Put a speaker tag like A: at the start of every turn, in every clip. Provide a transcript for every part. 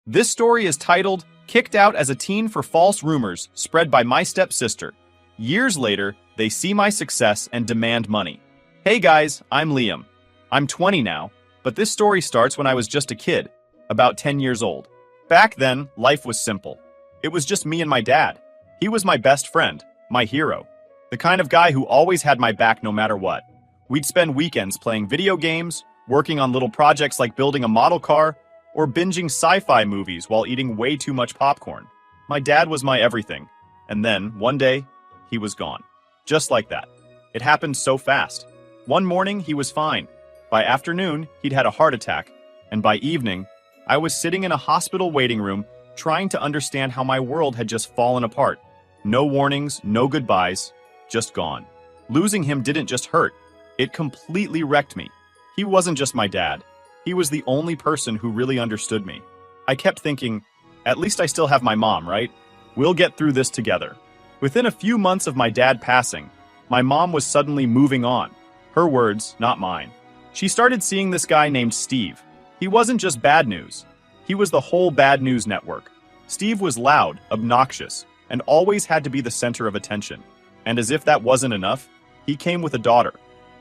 A: This story is titled Kicked Out as a Teen for False Rumors Spread by My Stepsister. Years later, they see my success and demand money. Hey guys, I'm Liam. I'm 20 now, but this story starts when I was just a kid, about 10 years old. Back then, life was simple. It was just me and my dad. He was my best friend, my hero, the kind of guy who always had my back no matter what. We'd spend weekends playing video games, working on little projects like building a model car, or binging sci-fi movies while eating way too much popcorn. My dad was my everything. And then, one day, he was gone. Just like that. It happened so fast. One morning, he was fine. By afternoon, he'd had a heart attack. And by evening, I was sitting in a hospital waiting room trying to understand how my world had just fallen apart. No warnings, no goodbyes, just gone. Losing him didn't just hurt. It completely wrecked me. He wasn't just my dad. He was the only person who really understood me. I kept thinking, at least I still have my mom, right? We'll get through this together. Within a few months of my dad passing, my mom was suddenly moving on. Her words, not mine. She started seeing this guy named Steve. He wasn't just bad news. He was the whole bad news network. Steve was loud, obnoxious, and always had to be the center of attention. And as if that wasn't enough, he came with a daughter,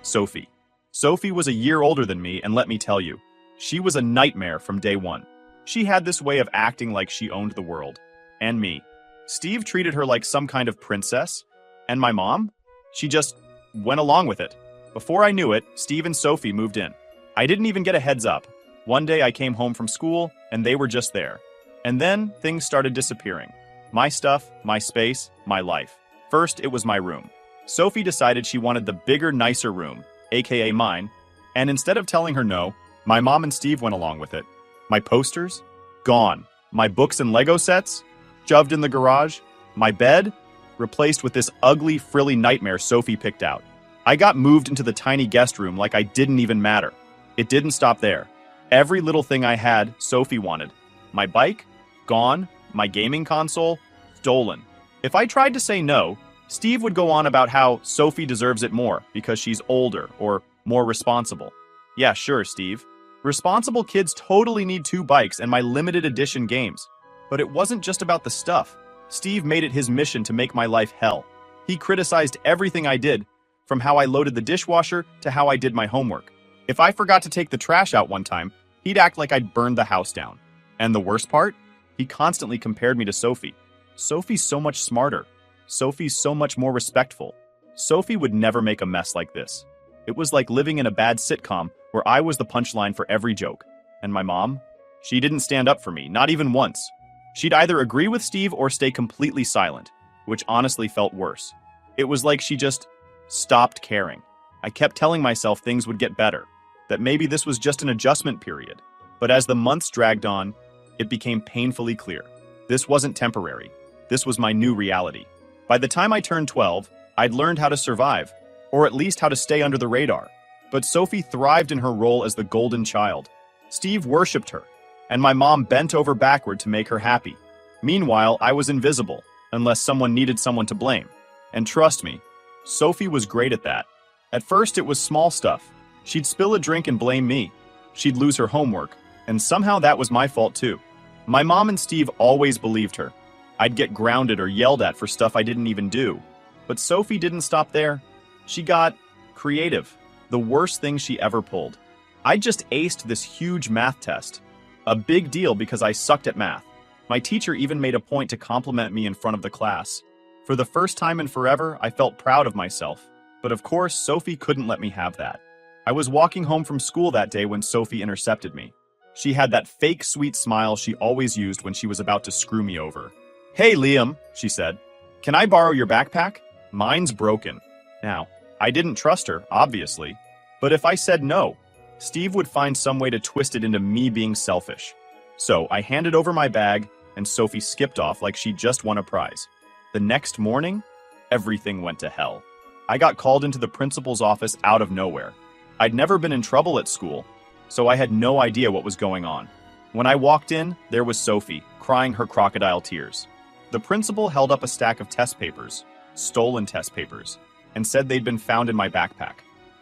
A: Sophie. Sophie was a year older than me, and let me tell you, she was a nightmare from day one. She had this way of acting like she owned the world. And me. Steve treated her like some kind of princess. And my mom? She just went along with it. Before I knew it, Steve and Sophie moved in. I didn't even get a heads up. One day I came home from school, and they were just there. And then things started disappearing. My stuff, my space, my life. First, it was my room. Sophie decided she wanted the bigger, nicer room, aka mine, and instead of telling her no, my mom and Steve went along with it. My posters? Gone. My books and Lego sets? Shoved in the garage. My bed? Replaced with this ugly, frilly nightmare Sophie picked out. I got moved into the tiny guest room like I didn't even matter. It didn't stop there. Every little thing I had, Sophie wanted. My bike? Gone. My gaming console? Stolen. If I tried to say no, Steve would go on about how Sophie deserves it more because she's older or more responsible. Yeah, sure, Steve. Responsible kids totally need 2 bikes and my limited edition games. But it wasn't just about the stuff. Steve made it his mission to make my life hell. He criticized everything I did, from how I loaded the dishwasher to how I did my homework. If I forgot to take the trash out one time, he'd act like I'd burned the house down. And the worst part? He constantly compared me to Sophie. Sophie's so much smarter. Sophie's so much more respectful. Sophie would never make a mess like this. It was like living in a bad sitcom where I was the punchline for every joke. And my mom? She didn't stand up for me, not even once. She'd either agree with Steve or stay completely silent, which honestly felt worse. It was like she just stopped caring. I kept telling myself things would get better, that maybe this was just an adjustment period. But as the months dragged on, it became painfully clear. This wasn't temporary. This was my new reality. By the time I turned 12, I'd learned how to survive, or at least how to stay under the radar. But Sophie thrived in her role as the golden child. Steve worshipped her, and my mom bent over backward to make her happy. Meanwhile, I was invisible, unless someone needed someone to blame. And trust me, Sophie was great at that. At first, it was small stuff. She'd spill a drink and blame me. She'd lose her homework, and somehow that was my fault too. My mom and Steve always believed her. I'd get grounded or yelled at for stuff I didn't even do. But Sophie didn't stop there. She got creative. The worst thing she ever pulled. I just aced this huge math test. A big deal because I sucked at math. My teacher even made a point to compliment me in front of the class. For the first time in forever, I felt proud of myself. But of course, Sophie couldn't let me have that. I was walking home from school that day when Sophie intercepted me. She had that fake sweet smile she always used when she was about to screw me over. "Hey, Liam," she said. "Can I borrow your backpack? Mine's broken." Now, I didn't trust her, obviously. But if I said no, Steve would find some way to twist it into me being selfish. So I handed over my bag, and Sophie skipped off like she just won a prize. The next morning, everything went to hell. I got called into the principal's office out of nowhere. I'd never been in trouble at school, so I had no idea what was going on. When I walked in, there was Sophie, crying her crocodile tears. The principal held up a stack of test papers, stolen test papers, and said they'd been found in my backpack.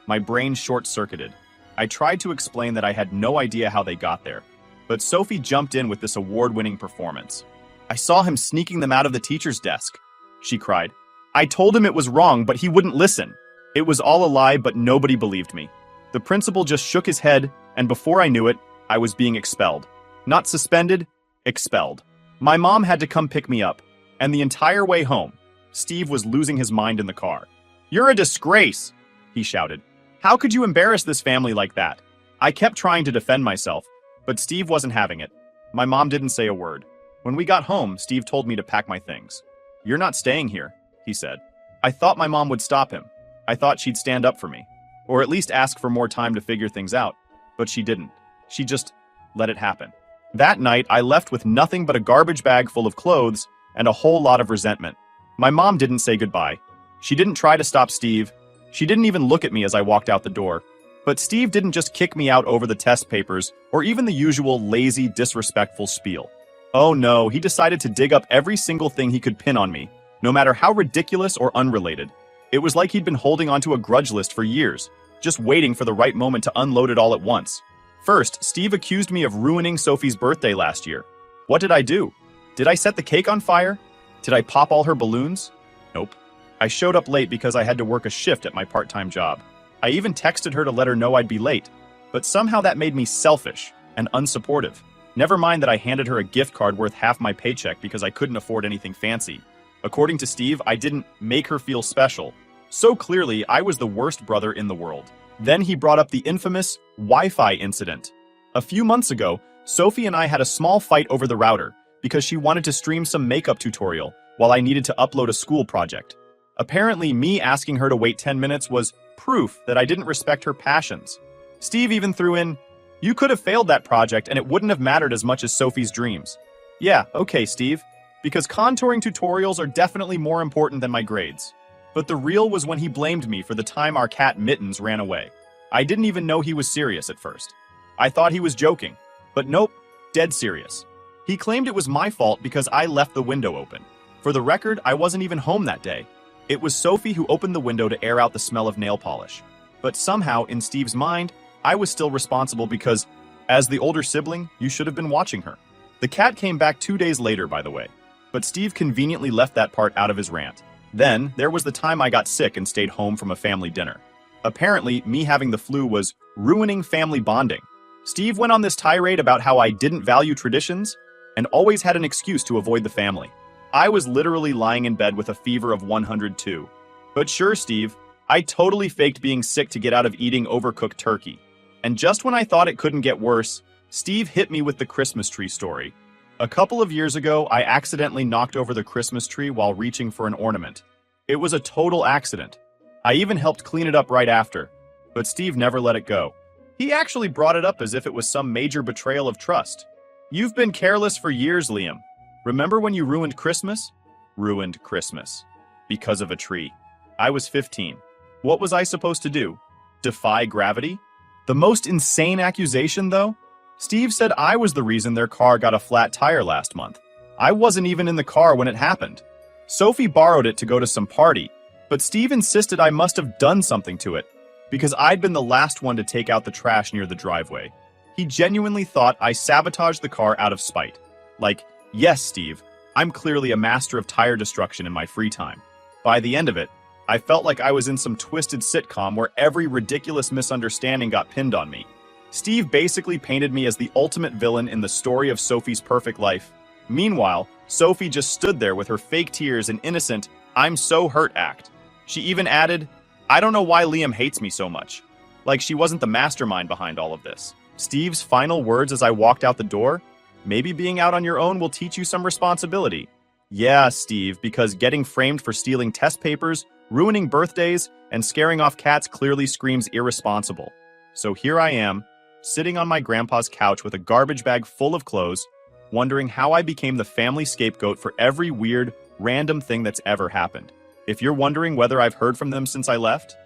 A: My brain short-circuited. I tried to explain that I had no idea how they got there, But Sophie jumped in with this award-winning performance. "I saw him sneaking them out of the teacher's desk," she cried. "I told him it was wrong, but he wouldn't listen. It was all a lie, but nobody believed me." The principal just shook his head, and before I knew it, I was being expelled. Not suspended, expelled. My mom had to come pick me up, and the entire way home, Steve was losing his mind in the car. "You're a disgrace," he shouted. "How could you embarrass this family like that?" I kept trying to defend myself, but Steve wasn't having it. My mom didn't say a word. When we got home, Steve told me to pack my things. "You're not staying here," he said. I thought my mom would stop him. I thought she'd stand up for me, or at least ask for more time to figure things out, but she didn't. She just let it happen. That night, I left with nothing but a garbage bag full of clothes and a whole lot of resentment. My mom didn't say goodbye. She didn't try to stop Steve. She didn't even look at me as I walked out the door. But Steve didn't just kick me out over the test papers or even the usual lazy, disrespectful spiel. Oh no, he decided to dig up every single thing he could pin on me, no matter how ridiculous or unrelated. It was like he'd been holding onto a grudge list for years, just waiting for the right moment to unload it all at once. First, Steve accused me of ruining Sophie's birthday last year. What did I do? Did I set the cake on fire? Did I pop all her balloons? Nope. I showed up late because I had to work a shift at my part-time job. I even texted her to let her know I'd be late, but somehow that made me selfish and unsupportive. Never mind that I handed her a gift card worth half my paycheck because I couldn't afford anything fancy. According to Steve, I didn't make her feel special. So clearly, I was the worst brother in the world. Then he brought up the infamous Wi-Fi incident. A few months ago, Sophie and I had a small fight over the router because she wanted to stream some makeup tutorial while I needed to upload a school project. Apparently, me asking her to wait 10 minutes was proof that I didn't respect her passions. Steve even threw in, "You could have failed that project and it wouldn't have mattered as much as Sophie's dreams." Yeah, okay, Steve, because contouring tutorials are definitely more important than my grades. But the real was when he blamed me for the time our cat Mittens ran away. I didn't even know he was serious at first. I thought he was joking, but nope, dead serious. He claimed it was my fault because I left the window open. For the record, I wasn't even home that day. It was Sophie who opened the window to air out the smell of nail polish. But somehow, in Steve's mind, I was still responsible because, as the older sibling, you should have been watching her. The cat came back 2 days later, by the way. But Steve conveniently left that part out of his rant. Then, there was the time I got sick and stayed home from a family dinner. Apparently, me having the flu was ruining family bonding. Steve went on this tirade about how I didn't value traditions and always had an excuse to avoid the family. I was literally lying in bed with a fever of 102. But sure, Steve, I totally faked being sick to get out of eating overcooked turkey. And just when I thought it couldn't get worse, Steve hit me with the Christmas tree story. A couple of years ago, I accidentally knocked over the Christmas tree while reaching for an ornament. It was a total accident. I even helped clean it up right after, but Steve never let it go. He actually brought it up as if it was some major betrayal of trust. "You've been careless for years, Liam. Remember when you ruined Christmas?" Ruined Christmas. Because of a tree. I was 15. What was I supposed to do? Defy gravity? The most insane accusation, though? Steve said I was the reason their car got a flat tire last month. I wasn't even in the car when it happened. Sophie borrowed it to go to some party, but Steve insisted I must have done something to it, because I'd been the last one to take out the trash near the driveway. He genuinely thought I sabotaged the car out of spite. Like, yes, Steve, I'm clearly a master of tire destruction in my free time. By the end of it, I felt like I was in some twisted sitcom where every ridiculous misunderstanding got pinned on me. Steve basically painted me as the ultimate villain in the story of Sophie's perfect life. Meanwhile, Sophie just stood there with her fake tears and innocent, "I'm so hurt" act. She even added, "I don't know why Liam hates me so much." Like she wasn't the mastermind behind all of this. Steve's final words as I walked out the door, "Maybe being out on your own will teach you some responsibility." Yeah, Steve, because getting framed for stealing test papers, ruining birthdays, and scaring off cats clearly screams irresponsible. So here I am, sitting on my grandpa's couch with a garbage bag full of clothes, wondering how I became the family scapegoat for every weird, random thing that's ever happened. If you're wondering whether I've heard from them since I left,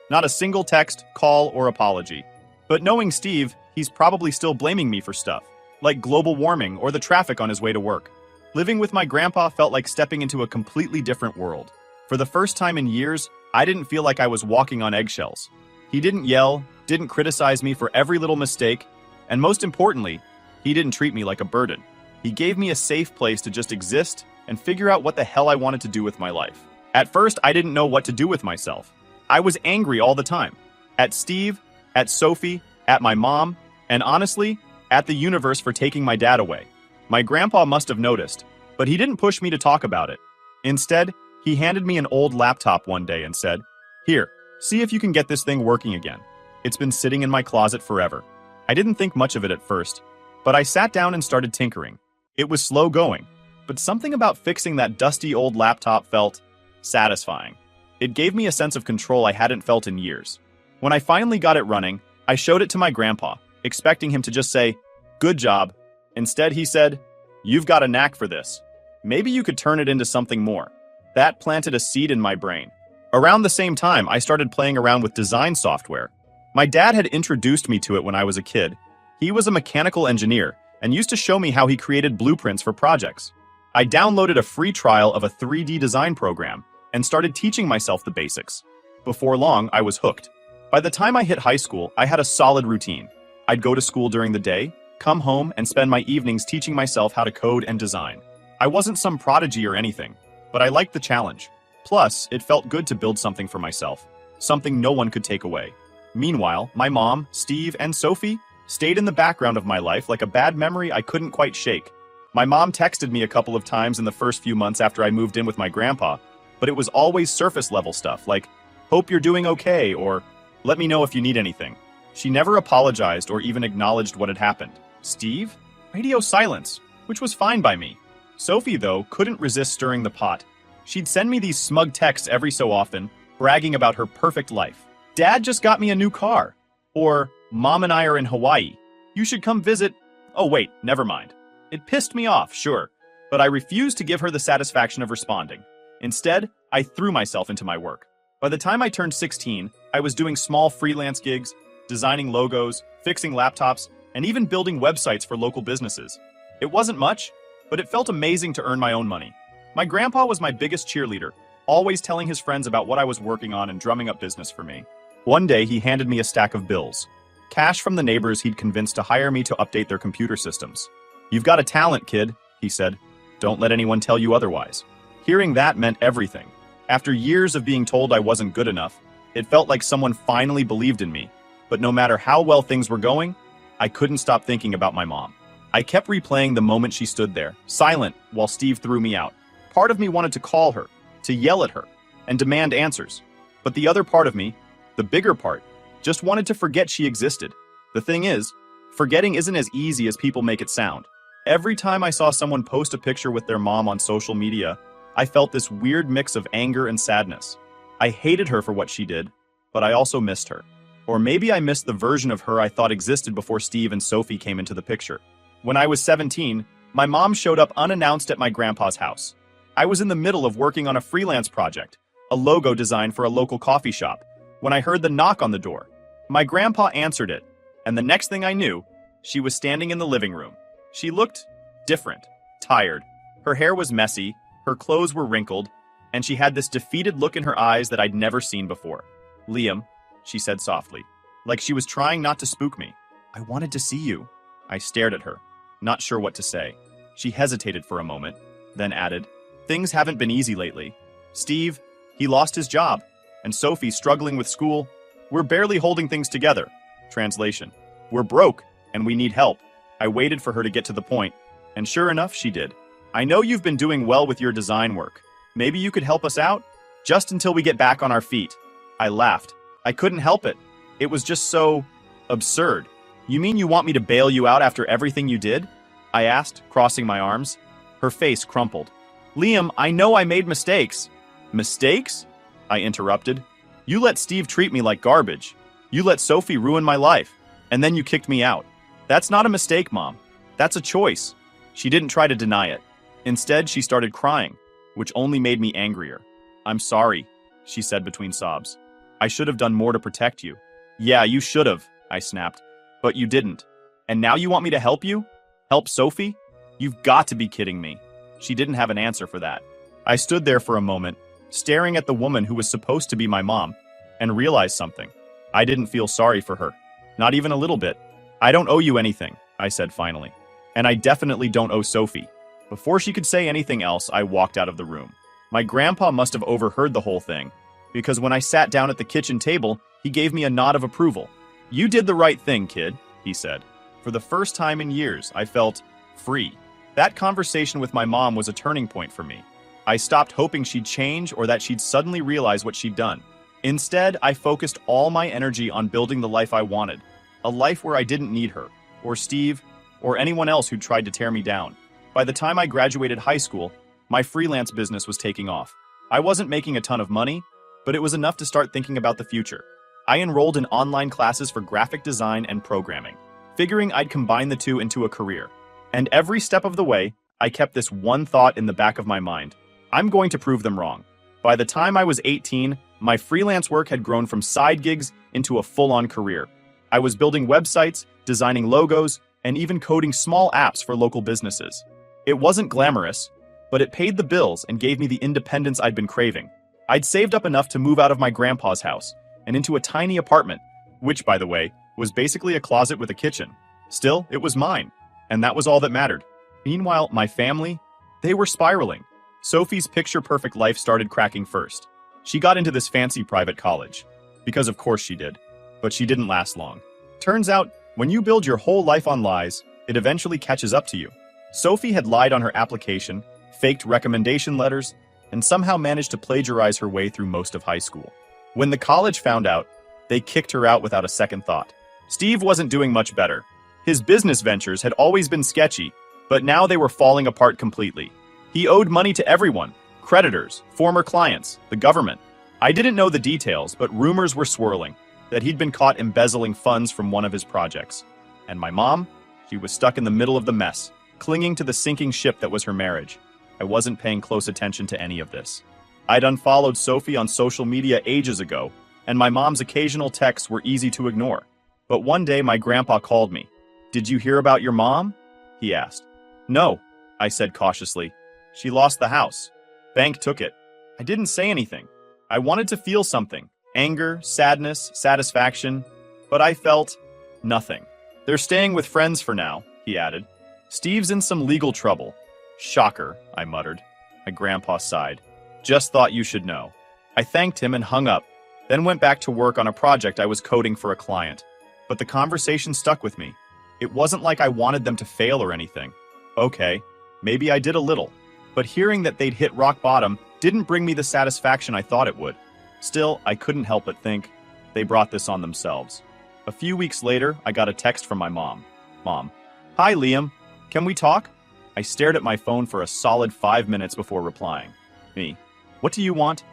A: not a single text, call, or apology. But knowing Steve, he's probably still blaming me for stuff, like global warming or the traffic on his way to work. Living with my grandpa felt like stepping into a completely different world. For the first time in years, I didn't feel like I was walking on eggshells. He didn't yell, didn't criticize me for every little mistake, and most importantly, He didn't treat me like a burden. He gave me a safe place to just exist and figure out what the hell I wanted to do with my life. At first, I didn't know what to do with myself. I was angry all the time. At Steve, at Sophie, at my mom, and honestly, at the universe for taking my dad away. My grandpa must have noticed, but he didn't push me to talk about it. Instead, he handed me an old laptop one day and said, "Here, see if you can get this thing working again. It's been sitting in my closet forever." I didn't think much of it at first, but I sat down and started tinkering. It was slow going, but something about fixing that dusty old laptop felt satisfying. It gave me a sense of control I hadn't felt in years. When I finally got it running, I showed it to my grandpa, expecting him to just say, "Good job." Instead, he said, "You've got a knack for this. Maybe you could turn it into something more." That planted a seed in my brain. Around the same time, I started playing around with design software. My dad had introduced me to it when I was a kid. He was a mechanical engineer and used to show me how he created blueprints for projects. I downloaded a free trial of a 3D design program and started teaching myself the basics. Before long, I was hooked. By the time I hit high school, I had a solid routine. I'd go to school during the day, come home, and spend my evenings teaching myself how to code and design. I wasn't some prodigy or anything, but I liked the challenge. Plus, it felt good to build something for myself, something no one could take away. Meanwhile, my mom, Steve, and Sophie stayed in the background of my life like a bad memory I couldn't quite shake. My mom texted me a couple of times in the first few months after I moved in with my grandpa, but it was always surface level stuff like, "Hope you're doing okay," or "Let me know if you need anything." She never apologized or even acknowledged what had happened. Steve? Radio silence, which was fine by me. Sophie, though, couldn't resist stirring the pot. She'd send me these smug texts every so often, bragging about her perfect life. "Dad just got me a new car." Or, "Mom and I are in Hawaii. You should come visit." Oh wait, never mind. It pissed me off, sure, but I refused to give her the satisfaction of responding. Instead, I threw myself into my work. By the time I turned 16, I was doing small freelance gigs, designing logos, fixing laptops, and even building websites for local businesses. It wasn't much, but it felt amazing to earn my own money. My grandpa was my biggest cheerleader, always telling his friends about what I was working on and drumming up business for me. One day, he handed me a stack of bills. Cash from the neighbors he'd convinced to hire me to update their computer systems. "You've got a talent, kid," he said. "Don't let anyone tell you otherwise." Hearing that meant everything. After years of being told I wasn't good enough, it felt like someone finally believed in me. But no matter how well things were going, I couldn't stop thinking about my mom. I kept replaying the moment she stood there, silent, while Steve threw me out. Part of me wanted to call her, to yell at her, and demand answers. But the other part of me, the bigger part, just wanted to forget she existed. The thing is, forgetting isn't as easy as people make it sound. Every time I saw someone post a picture with their mom on social media, I felt this weird mix of anger and sadness. I hated her for what she did, but I also missed her. Or maybe I missed the version of her I thought existed before Steve and Sophie came into the picture. When I was 17, my mom showed up unannounced at my grandpa's house. I was in the middle of working on a freelance project, a logo design for a local coffee shop, when I heard the knock on the door. My grandpa answered it, and the next thing I knew, she was standing in the living room. She looked different, tired. Her hair was messy, her clothes were wrinkled, and she had this defeated look in her eyes that I'd never seen before. "Liam," she said softly, like she was trying not to spook me. "I wanted to see you." I stared at her, not sure what to say. She hesitated for a moment, then added, "Things haven't been easy lately. Steve, he lost his job, and Sophie's struggling with school. We're barely holding things together." Translation: "We're broke, and we need help." I waited for her to get to the point, and sure enough, she did. "I know you've been doing well with your design work. Maybe you could help us out? Just until we get back on our feet." I laughed. I couldn't help it. It was just so absurd. "You mean you want me to bail you out after everything you did?" I asked, crossing my arms. Her face crumpled. "Liam, I know I made mistakes." "Mistakes?" I interrupted. "You let Steve treat me like garbage. You let Sophie ruin my life. And then you kicked me out. That's not a mistake, Mom. That's a choice." She didn't try to deny it. Instead, she started crying, which only made me angrier. "I'm sorry," she said between sobs. "I should have done more to protect you." "Yeah, you should have," I snapped. "But you didn't. And now you want me to help you? Help Sophie? You've got to be kidding me." She didn't have an answer for that. I stood there for a moment, staring at the woman who was supposed to be my mom, and realized something. I didn't feel sorry for her. Not even a little bit. "I don't owe you anything," I said finally. And I definitely don't owe Sophie. Before she could say anything else, I walked out of the room. My grandpa must have overheard the whole thing, because when I sat down at the kitchen table, he gave me a nod of approval. "You did the right thing, kid," he said. For the first time in years, I felt free. That conversation with my mom was a turning point for me. I stopped hoping she'd change or that she'd suddenly realize what she'd done. Instead, I focused all my energy on building the life I wanted. A life where I didn't need her, or Steve, or anyone else who tried to tear me down. By the time I graduated high school, my freelance business was taking off. I wasn't making a ton of money, but it was enough to start thinking about the future. I enrolled in online classes for graphic design and programming, figuring I'd combine the two into a career. And every step of the way, I kept this one thought in the back of my mind. I'm going to prove them wrong. By the time I was 18, my freelance work had grown from side gigs into a full-on career. I was building websites, designing logos, and even coding small apps for local businesses. It wasn't glamorous, but it paid the bills and gave me the independence I'd been craving. I'd saved up enough to move out of my grandpa's house and into a tiny apartment, which, by the way, was basically a closet with a kitchen. Still, it was mine, and that was all that mattered. Meanwhile, my family, they were spiraling. Sophie's picture-perfect life started cracking first. She got into this fancy private college, because of course she did, but she didn't last long. Turns out, when you build your whole life on lies, it eventually catches up to you. Sophie had lied on her application, faked recommendation letters, and somehow managed to plagiarize her way through most of high school. When the college found out, they kicked her out without a second thought. Steve wasn't doing much better. His business ventures had always been sketchy, but now they were falling apart completely. He owed money to everyone: creditors, former clients, the government. I didn't know the details, but rumors were swirling that he'd been caught embezzling funds from one of his projects. And my mom? She was stuck in the middle of the mess, clinging to the sinking ship that was her marriage. I wasn't paying close attention to any of this. I'd unfollowed Sophie on social media ages ago, and my mom's occasional texts were easy to ignore. But one day my grandpa called me. "Did you hear about your mom?" he asked. "No," I said cautiously. "She lost the house. Bank took it." I didn't say anything. I wanted to feel something. Anger, sadness, satisfaction. But I felt nothing. "They're staying with friends for now," he added. "Steve's in some legal trouble." "Shocker," I muttered. My grandpa sighed. "Just thought you should know." I thanked him and hung up, then went back to work on a project I was coding for a client. But the conversation stuck with me. It wasn't like I wanted them to fail or anything. Okay, maybe I did a little. But hearing that they'd hit rock bottom didn't bring me the satisfaction I thought it would. Still, I couldn't help but think, they brought this on themselves. A few weeks later, I got a text from my mom. "Mom, hi Liam, can we talk?" I stared at my phone for a solid 5 minutes before replying. "Me, what do you want?"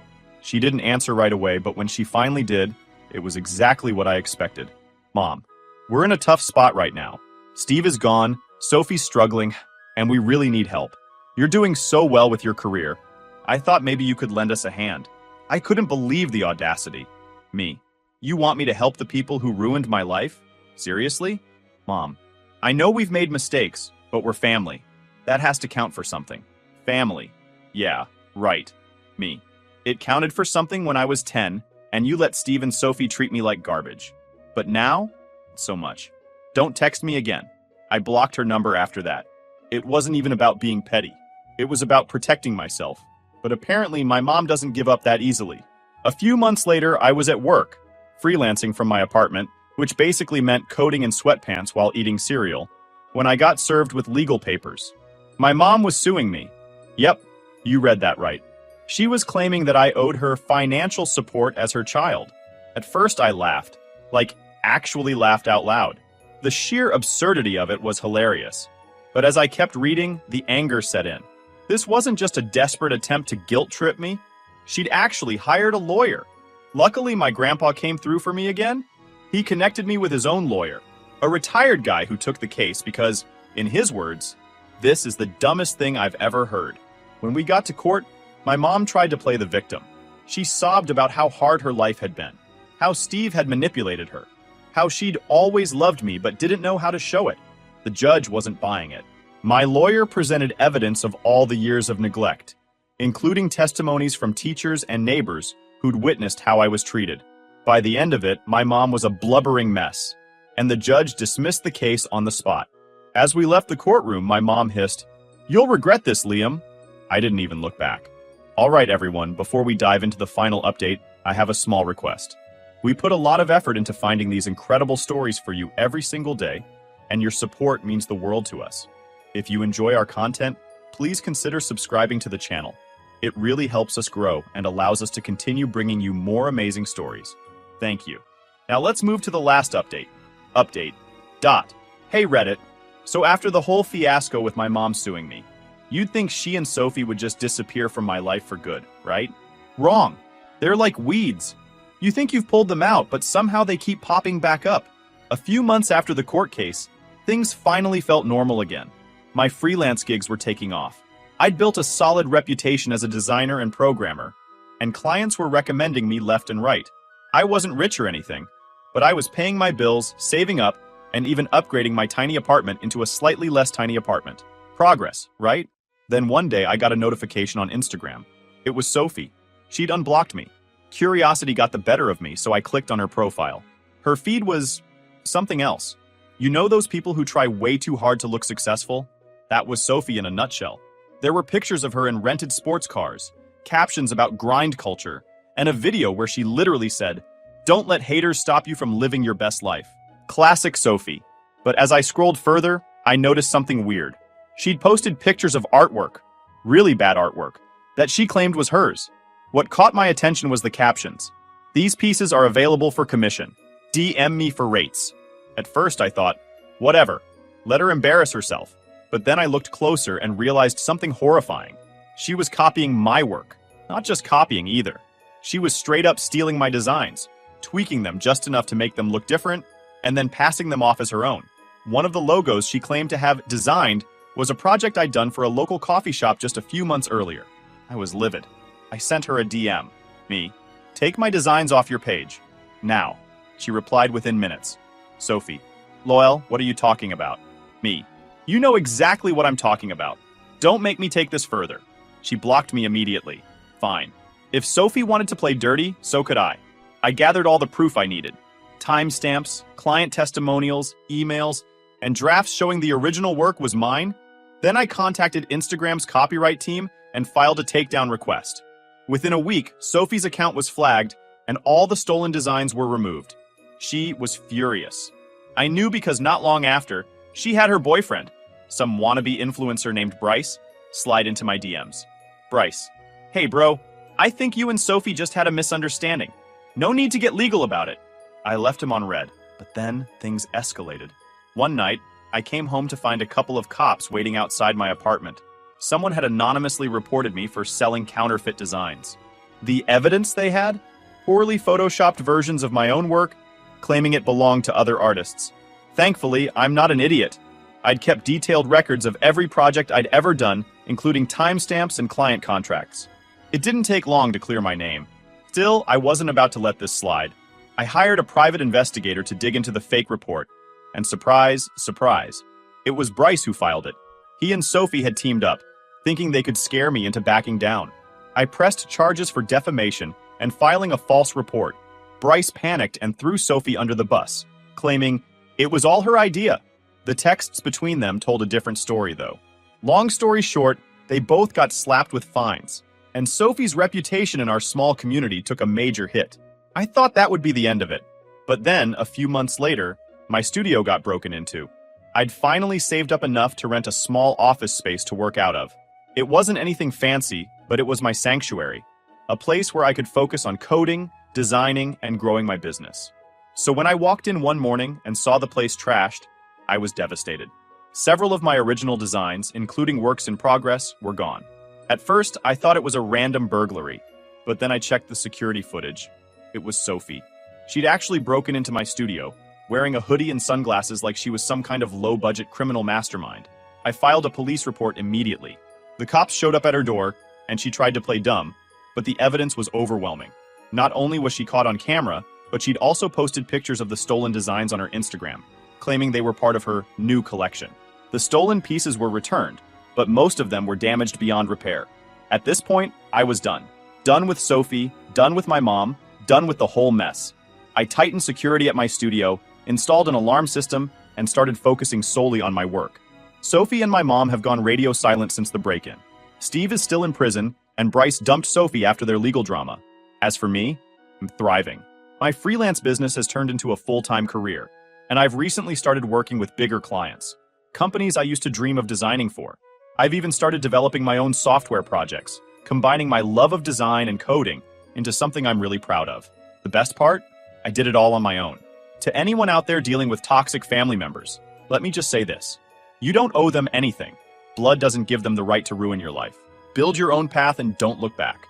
A: She didn't answer right away, but when she finally did, it was exactly what I expected. "Mom, we're in a tough spot right now. Steve is gone, Sophie's struggling, and we really need help. You're doing so well with your career. I thought maybe you could lend us a hand." I couldn't believe the audacity. "Me, you want me to help the people who ruined my life? Seriously?" "Mom, I know we've made mistakes, but we're family. That has to count for something." "Family. Yeah, right. Me. It counted for something when I was 10, and you let Steve and Sophie treat me like garbage. But now, so much. Don't text me again." I blocked her number after that. It wasn't even about being petty. It was about protecting myself. But apparently my mom doesn't give up that easily. A few months later, I was at work, freelancing from my apartment, which basically meant coding in sweatpants while eating cereal, when I got served with legal papers. My mom was suing me. Yep, you read that right. She was claiming that I owed her financial support as her child. At first I laughed, like actually laughed out loud. The sheer absurdity of it was hilarious. But as I kept reading, the anger set in. This wasn't just a desperate attempt to guilt trip me. She'd actually hired a lawyer. Luckily, my grandpa came through for me again. He connected me with his own lawyer, a retired guy who took the case because, in his words, "This is the dumbest thing I've ever heard." When we got to court, my mom tried to play the victim. She sobbed about how hard her life had been, how Steve had manipulated her, how she'd always loved me but didn't know how to show it. The judge wasn't buying it. My lawyer presented evidence of all the years of neglect, including testimonies from teachers and neighbors who'd witnessed how I was treated. By the end of it, my mom was a blubbering mess, and the judge dismissed the case on the spot. As we left the courtroom, my mom hissed, "You'll regret this, Liam." I didn't even look back. All right, everyone, before we dive into the final update, I have a small request. We put a lot of effort into finding these incredible stories for you every single day, and your support means the world to us. If you enjoy our content, please consider subscribing to the channel. It really helps us grow and allows us to continue bringing you more amazing stories. Thank you. Now let's move to the last update. Update. Dot. Hey Reddit. So after the whole fiasco with my mom suing me, you'd think she and Sophie would just disappear from my life for good, right? Wrong. They're like weeds. You think you've pulled them out, but somehow they keep popping back up. A few months after the court case, things finally felt normal again. My freelance gigs were taking off. I'd built a solid reputation as a designer and programmer, and clients were recommending me left and right. I wasn't rich or anything, but I was paying my bills, saving up, and even upgrading my tiny apartment into a slightly less tiny apartment. Progress, right? Then one day I got a notification on Instagram. It was Sophie. She'd unblocked me. Curiosity got the better of me, so I clicked on her profile. Her feed was something else. You know those people who try way too hard to look successful? That was Sophie in a nutshell. There were pictures of her in rented sports cars, captions about grind culture, and a video where she literally said, "Don't let haters stop you from living your best life." Classic Sophie. But as I scrolled further, I noticed something weird. She'd posted pictures of artwork, really bad artwork, that she claimed was hers. What caught my attention was the captions. "These pieces are available for commission. DM me for rates." At first I thought, whatever, let her embarrass herself. But then I looked closer and realized something horrifying. She was copying my work. Not just copying either. She was straight up stealing my designs, tweaking them just enough to make them look different, and then passing them off as her own. One of the logos she claimed to have designed was a project I'd done for a local coffee shop just a few months earlier. I was livid. I sent her a DM. Me. "Take my designs off your page. Now." She replied within minutes. Sophie. "Loyal, what are you talking about?" Me. "You know exactly what I'm talking about. Don't make me take this further." She blocked me immediately. Fine. If Sophie wanted to play dirty, so could I. I gathered all the proof I needed. Timestamps, client testimonials, emails, and drafts showing the original work was mine. Then I contacted Instagram's copyright team and filed a takedown request. Within a week, Sophie's account was flagged and all the stolen designs were removed. She was furious. I knew because not long after, she had her boyfriend, some wannabe influencer named Bryce, slide into my DMs. Bryce. "Hey bro, I think you and Sophie just had a misunderstanding. No need to get legal about it." I left him on red, but then things escalated. One night, I came home to find a couple of cops waiting outside my apartment. Someone had anonymously reported me for selling counterfeit designs. The evidence they had? Poorly photoshopped versions of my own work, claiming it belonged to other artists. Thankfully, I'm not an idiot. I'd kept detailed records of every project I'd ever done, including timestamps and client contracts. It didn't take long to clear my name. Still, I wasn't about to let this slide. I hired a private investigator to dig into the fake report, and surprise, surprise, it was Bryce who filed it. He and Sophie had teamed up, thinking they could scare me into backing down. I pressed charges for defamation and filing a false report. Bryce panicked and threw Sophie under the bus, claiming it was all her idea. The texts between them told a different story, though. Long story short, they both got slapped with fines, and Sophie's reputation in our small community took a major hit. I thought that would be the end of it. But then, a few months later, my studio got broken into. I'd finally saved up enough to rent a small office space to work out of. It wasn't anything fancy, but it was my sanctuary, a place where I could focus on coding, designing, and growing my business. So when I walked in one morning and saw the place trashed, I was devastated. Several of my original designs, including works in progress, were gone. At first, I thought it was a random burglary, but then I checked the security footage. It was Sophie. She'd actually broken into my studio, wearing a hoodie and sunglasses like she was some kind of low-budget criminal mastermind. I filed a police report immediately. The cops showed up at her door, and she tried to play dumb, but the evidence was overwhelming. Not only was she caught on camera, but she'd also posted pictures of the stolen designs on her Instagram, claiming they were part of her new collection. The stolen pieces were returned, but most of them were damaged beyond repair. At this point, I was done. Done with Sophie, done with my mom, done with the whole mess. I tightened security at my studio, installed an alarm system, and started focusing solely on my work. Sophie and my mom have gone radio silent since the break-in. Steve is still in prison, and Bryce dumped Sophie after their legal drama. As for me, I'm thriving. My freelance business has turned into a full-time career, and I've recently started working with bigger clients, companies I used to dream of designing for. I've even started developing my own software projects, combining my love of design and coding into something I'm really proud of. The best part? I did it all on my own. To anyone out there dealing with toxic family members, let me just say this. You don't owe them anything. Blood doesn't give them the right to ruin your life. Build your own path and don't look back.